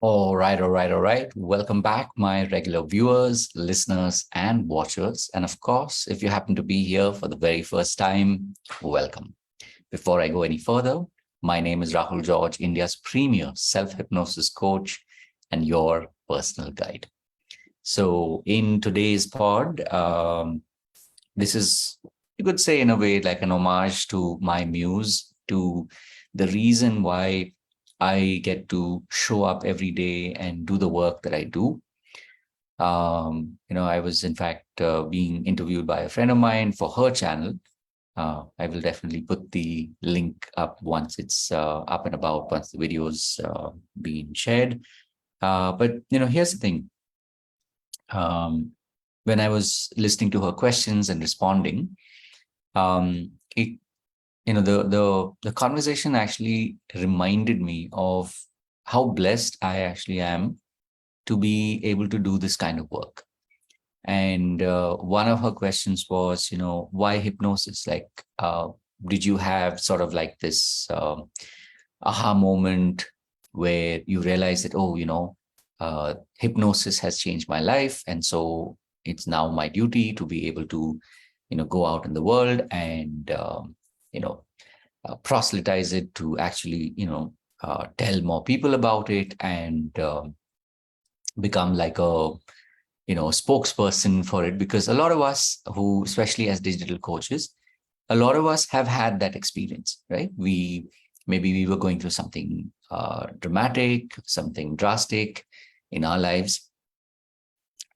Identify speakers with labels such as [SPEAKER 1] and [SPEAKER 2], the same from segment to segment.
[SPEAKER 1] All right. Welcome back, my regular viewers, listeners, and watchers. And of course, if you happen to be here for the very first time, welcome. Before I go any further, my name is Rahul George, India's premier self hypnosis coach and your personal guide. So, in today's pod, this is, you could say, in a way, like an homage to my muse, to the reason why I get to show up every day and do the work that I do. I was in fact being interviewed by a friend of mine for her channel. I will definitely put the link up once it's up and about, once the video's being shared. But here's the thing. Um, when I was listening to her questions and responding, it the conversation actually reminded me of how blessed I actually am to be able to do this kind of work. And one of her questions was, why hypnosis? Like, did you have sort of like this aha moment where you realize that, hypnosis has changed my life, and so it's now my duty to be able to, go out in the world and you know proselytize it, to actually tell more people about it, and become like a spokesperson for it. Because a lot of us who, especially as digital coaches, a lot of us have had that experience, right? Maybe we were going through something dramatic, something drastic in our lives,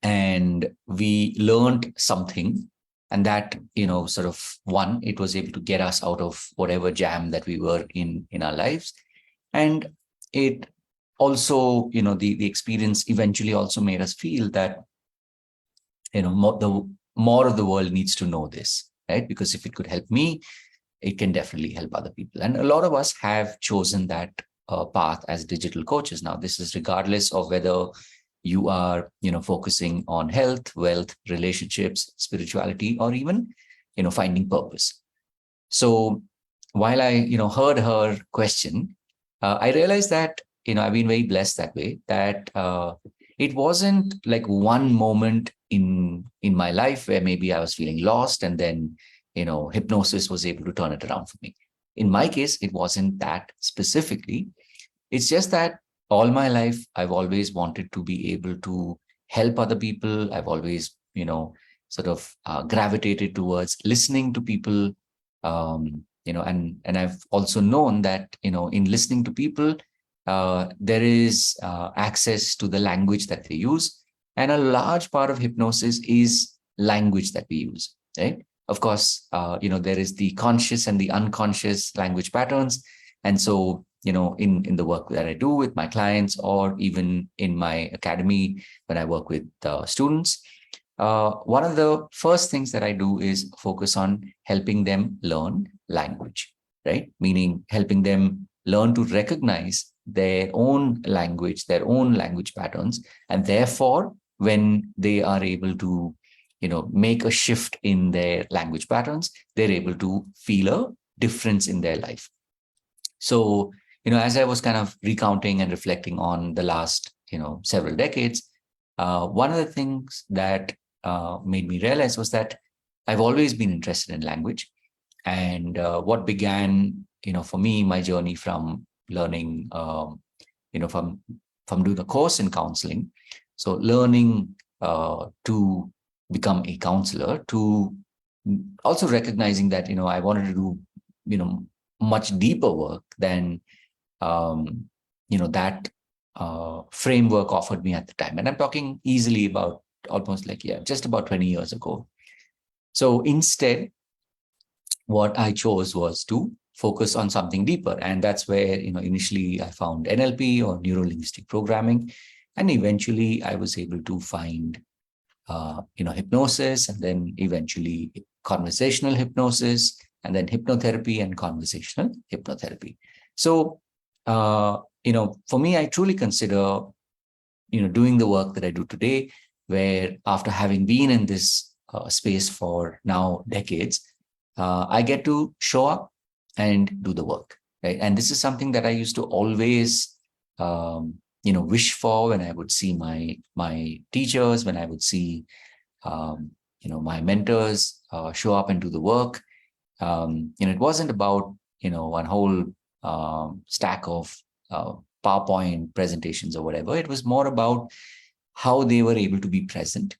[SPEAKER 1] and we learned something, and that sort of, one, it was able to get us out of whatever jam that we were in our lives. And it also, the experience eventually also made us feel that more of the world needs to know this, right? Because if it could help me, it can definitely help other people. And a lot of us have chosen that path as digital coaches. Now, this is regardless of whether you are focusing on health, wealth, relationships, spirituality, or even finding purpose. So while I heard her question, I realized that I've been very blessed that way, that it wasn't like one moment in my life where maybe I was feeling lost, and then hypnosis was able to turn it around for me. In my case, it wasn't that specifically. It's just that all my life, I've always wanted to be able to help other people. I've always, sort of gravitated towards listening to people. And I've also known that, in listening to people, there is access to the language that they use. And a large part of hypnosis is language that we use, right? Of course, there is the conscious and the unconscious language patterns. And so, in the work that I do with my clients, or even in my academy when I work with students, one of the first things that I do is focus on helping them learn language, right? Meaning helping them learn to recognize their own language, their own language patterns. And therefore, when they are able to, make a shift in their language patterns, they're able to feel a difference in their life. So, as I was kind of recounting and reflecting on the last, several decades, one of the things that made me realize was that I've always been interested in language. And what began, for me, my journey from learning, from doing a course in counseling, so learning to become a counselor, to also recognizing that, I wanted to do, much deeper work than, that framework offered me at the time. And I'm talking easily about almost like, just about 20 years ago. So instead, what I chose was to focus on something deeper. And that's where, initially I found NLP, or neuro-linguistic programming. And eventually I was able to find, hypnosis, and then eventually conversational hypnosis, and then hypnotherapy and conversational hypnotherapy. So, for me, I truly consider, doing the work that I do today, where after having been in this space for now decades, I get to show up and do the work, right? And this is something that I used to always, wish for when I would see my teachers, when I would see my mentors show up and do the work. It wasn't about one whole stack of PowerPoint presentations or whatever. It was more about how they were able to be present,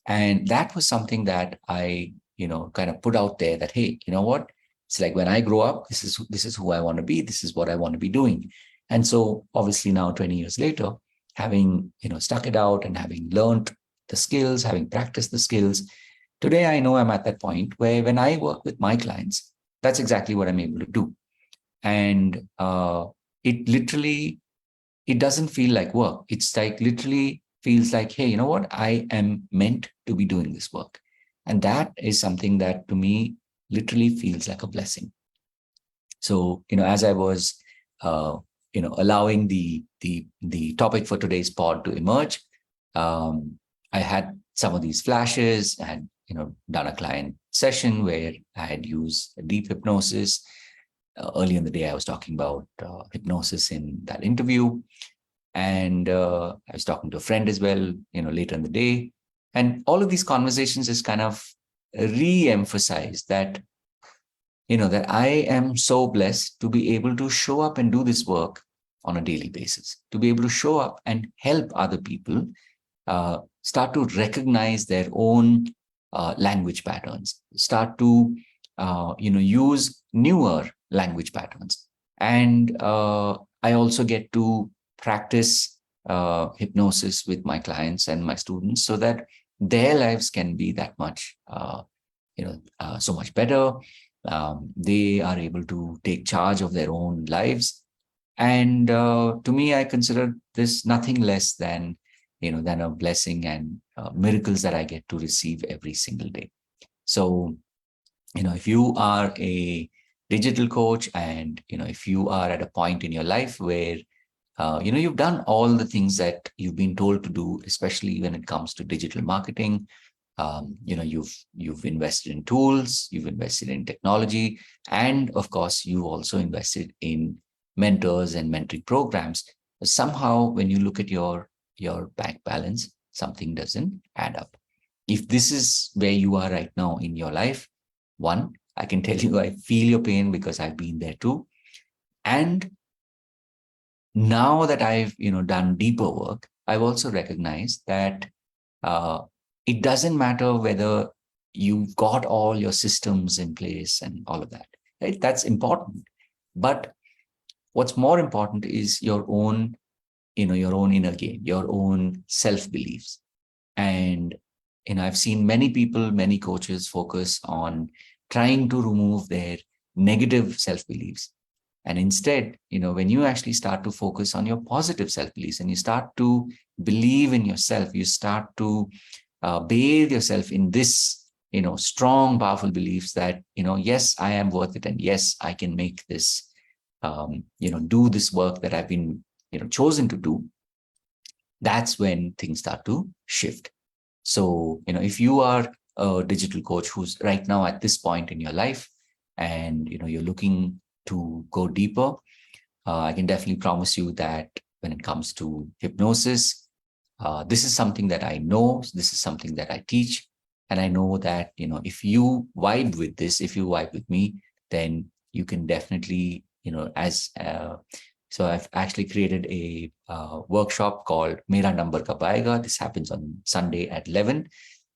[SPEAKER 1] and that was something that I kind of put out there, that hey, you know what? It's like when I grow up, this is who I want to be. This is what I want to be doing. And so obviously now 20 years later, having stuck it out and having learned the skills, having practiced the skills, today I know I'm at that point where when I work with my clients, that's exactly what I'm able to do. And it literally, it doesn't feel like work. It's like literally feels like, hey, you know what? I am meant to be doing this work. And that is something that to me literally feels like a blessing. So, as I was, allowing the topic for today's pod to emerge, I had some of these flashes. I had, done a client session where I had used deep hypnosis. Early in the day, I was talking about hypnosis in that interview. And I was talking to a friend as well, later in the day. And all of these conversations just kind of re-emphasize that, that I am so blessed to be able to show up and do this work on a daily basis, to be able to show up and help other people start to recognize their own language patterns, start to, use newer language patterns. And I also get to practice hypnosis with my clients and my students so that their lives can be that much, so much better. They are able to take charge of their own lives. And to me, I consider this nothing less than, than a blessing and miracles that I get to receive every single day. So, if you are a digital coach and, if you are at a point in your life where, you've done all the things that you've been told to do, especially when it comes to digital marketing. You've invested in tools, you've invested in technology, and of course, you've also invested in mentors and mentoring programs. Somehow, when you look at your bank balance, something doesn't add up. If this is where you are right now in your life, one, I can tell you, I feel your pain because I've been there too. And now that I've done deeper work, I've also recognized that it doesn't matter whether you've got all your systems in place and all of that. Right? That's important. But what's more important is your own, your own inner game, your own self-beliefs. And I've seen many people, many coaches focus on trying to remove their negative self-beliefs. And instead, when you actually start to focus on your positive self-beliefs and you start to believe in yourself, you start to bathe yourself in this, strong, powerful beliefs that, yes, I am worth it. And yes, I can make this, do this work that I've been, chosen to do. That's when things start to shift. So, if you are a digital coach who's right now at this point in your life and, you're looking to go deeper, I can definitely promise you that when it comes to hypnosis, this is something that I know, this is something that I teach. And I know that, if you vibe with this, if you vibe with me, then you can definitely, so I've actually created a workshop called Mera Number Kab Aayega. This happens on Sunday at 11.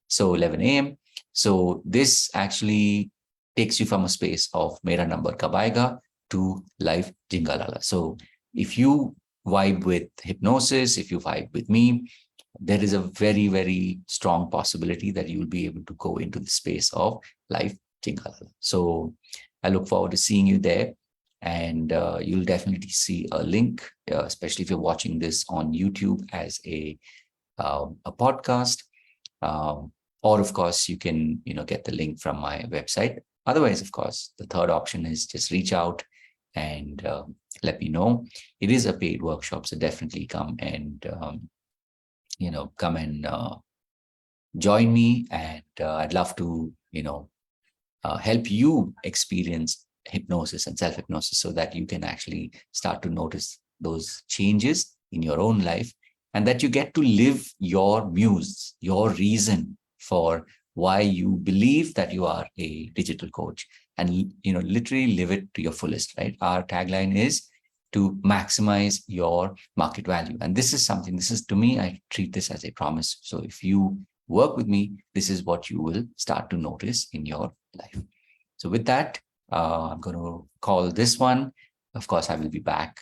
[SPEAKER 1] So 11 a.m. So this actually takes you from a space of Mera Number Kab Aayega to life Jingalala. So if you vibe with hypnosis, if you vibe with me, there is a very, very strong possibility that you will be able to go into the space of life Jingalala. So I look forward to seeing you there. And you'll definitely see a link, especially if you're watching this on YouTube as a podcast. Or of course, you can get the link from my website. Otherwise, of course, the third option is just reach out and let me know. It is a paid workshop, so definitely come and join me. And I'd love to help you experience hypnosis and self-hypnosis so that you can actually start to notice those changes in your own life, and that you get to live your muse, your reason for why you believe that you are a digital coach, and literally live it to your fullest, right? Our tagline is to maximize your market value. And this is something, this is, to me, I treat this as a promise. So if you work with me, this is what you will start to notice in your life. So with that, I'm going to call this one. Of course, I will be back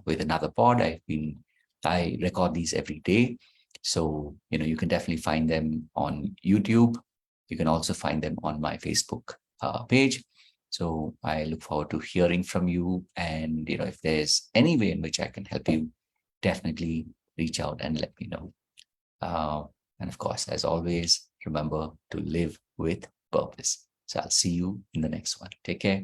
[SPEAKER 1] with another pod. I record these every day. So, you can definitely find them on YouTube. You can also find them on my Facebook page. So I look forward to hearing from you. And, if there's any way in which I can help you, definitely reach out and let me know. And of course, as always, remember to live with purpose. So I'll see you in the next one. Take care.